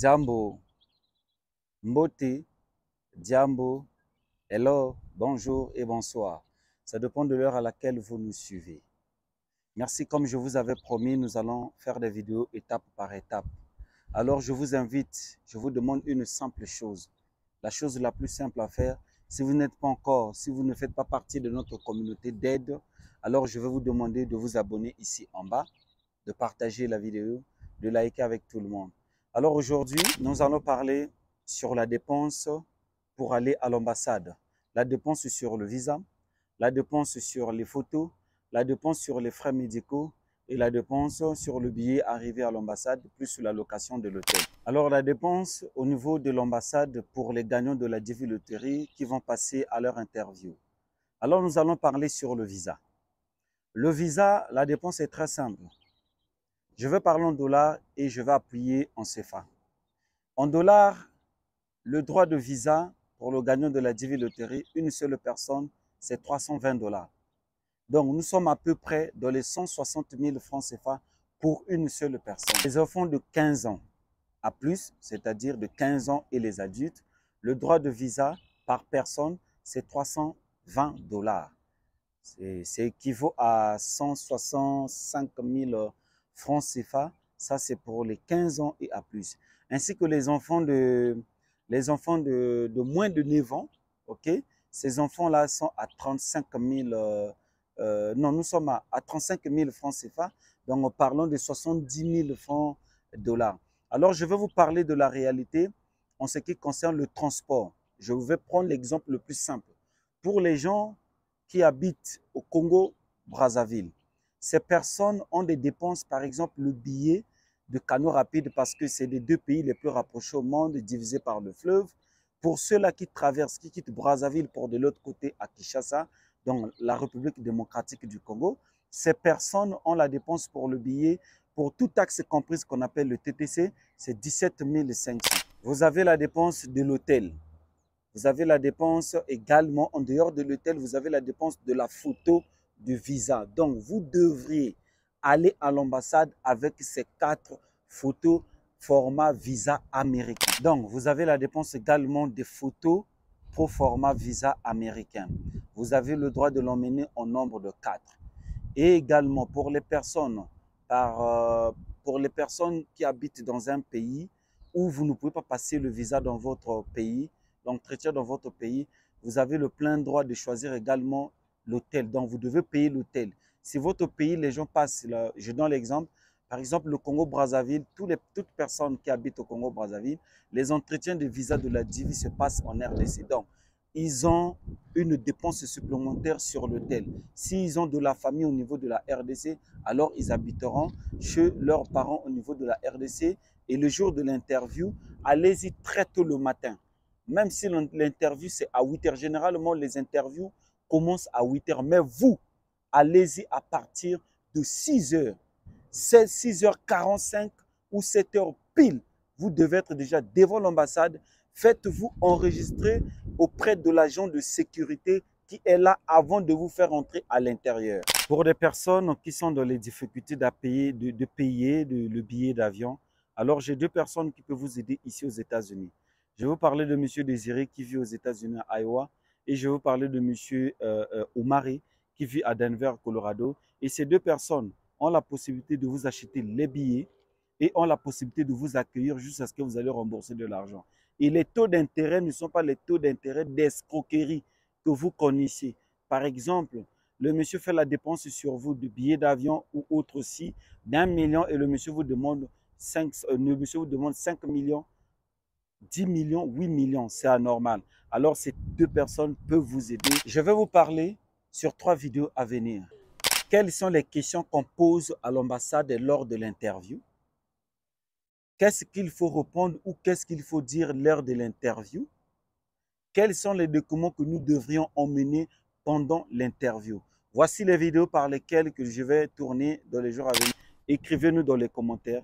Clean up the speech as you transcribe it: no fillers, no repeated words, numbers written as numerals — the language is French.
Jambo, Mbote, Jambo, hello, bonjour et bonsoir. Ça dépend de l'heure à laquelle vous nous suivez. Merci, comme je vous avais promis, nous allons faire des vidéos étape par étape. Alors je vous invite, je vous demande une simple chose. La chose la plus simple à faire, si vous n'êtes pas encore, si vous ne faites pas partie de notre communauté d'aide, alors je vais vous demander de vous abonner ici en bas, de partager la vidéo, de liker avec tout le monde. Alors aujourd'hui, nous allons parler sur la dépense pour aller à l'ambassade. La dépense sur le visa, la dépense sur les photos, la dépense sur les frais médicaux et la dépense sur le billet arrivé à l'ambassade, plus la location de l'hôtel. Alors la dépense au niveau de l'ambassade pour les gagnants de la DV Loterie qui vont passer à leur interview. Alors nous allons parler sur le visa. Le visa, la dépense est très simple. Je vais parler en dollars et je vais appuyer en CFA. En dollars, le droit de visa pour le gagnant de la DV Loterie, une seule personne, c'est 320 $. Donc, nous sommes à peu près dans les 160 000 francs CFA pour une seule personne. Les enfants de 15 ans à plus, c'est-à-dire de 15 ans et les adultes, le droit de visa par personne, c'est 320 $. C'est équivaut à 165 000 francs CFA. Ça, c'est pour les 15 ans et à plus. Ainsi que les enfants de moins de 9 ans. Ok, ces enfants-là sont à 35 000. Non, nous sommes à 35 000 francs CFA. Donc, parlons de 70 000 francs dollars. Alors, je vais vous parler de la réalité en ce qui concerne le transport. Je vais prendre l'exemple le plus simple. Pour les gens qui habitent au Congo-Brazzaville, ces personnes ont des dépenses, par exemple le billet de canot rapide parce que c'est les deux pays les plus rapprochés au monde, divisés par le fleuve. Pour ceux-là qui traversent, qui quittent Brazzaville pour de l'autre côté à Kinshasa, dans la République démocratique du Congo, ces personnes ont la dépense pour le billet, pour toute taxe comprise qu'on appelle le TTC, c'est 17 500. Vous avez la dépense de l'hôtel. Vous avez la dépense également, en dehors de l'hôtel, vous avez la dépense de la photo de visa. Donc, vous devriez aller à l'ambassade avec ces 4 photos format visa américain. Donc, vous avez la dépense également des photos pro format visa américain. Vous avez le droit de l'emmener en nombre de 4. Et également pour les personnes, qui habitent dans un pays où vous ne pouvez pas passer le visa dans votre pays, l'entretien dans votre pays, vous avez le plein droit de choisir également l'hôtel. Donc, vous devez payer l'hôtel. Si votre pays, les gens passent, là, je donne l'exemple, par exemple, le Congo-Brazzaville, toutes personnes qui habitent au Congo-Brazzaville, les entretiens de visa de la DIVI se passent en RDC. Donc, ils ont une dépense supplémentaire sur l'hôtel. S'ils ont de la famille au niveau de la RDC, alors ils habiteront chez leurs parents au niveau de la RDC. Et le jour de l'interview, allez-y très tôt le matin. Même si l'interview c'est à 8 h, généralement les interviews commencent à 8 h, mais vous, allez-y à partir de 6 h. C'est 6h45 ou 7 h pile. Vous devez être déjà devant l'ambassade. Faites-vous enregistrer auprès de l'agent de sécurité qui est là avant de vous faire entrer à l'intérieur. Pour des personnes qui sont dans les difficultés de payer le billet d'avion, alors j'ai 2 personnes qui peuvent vous aider ici aux États-Unis. Je vais vous parler de M. Désiré qui vit aux États-Unis à Iowa et je vais vous parler de M. Omari qui vit à Denver, Colorado. Et ces 2 personnes ont la possibilité de vous acheter les billets et ont la possibilité de vous accueillir jusqu'à ce que vous allez rembourser de l'argent. Et les taux d'intérêt ne sont pas les taux d'intérêt d'escroquerie que vous connaissez. Par exemple, le monsieur fait la dépense sur vous de billets d'avion ou autre aussi d'1 million et le monsieur vous demande 5 millions, 10 millions, 8 millions. C'est anormal. Alors, ces 2 personnes peuvent vous aider. Je vais vous parler sur 3 vidéos à venir. Quelles sont les questions qu'on pose à l'ambassade lors de l'interview? Qu'est-ce qu'il faut répondre ou qu'est-ce qu'il faut dire lors de l'interview? Quels sont les documents que nous devrions emmener pendant l'interview? Voici les vidéos par lesquelles je vais tourner dans les jours à venir. Écrivez-nous dans les commentaires.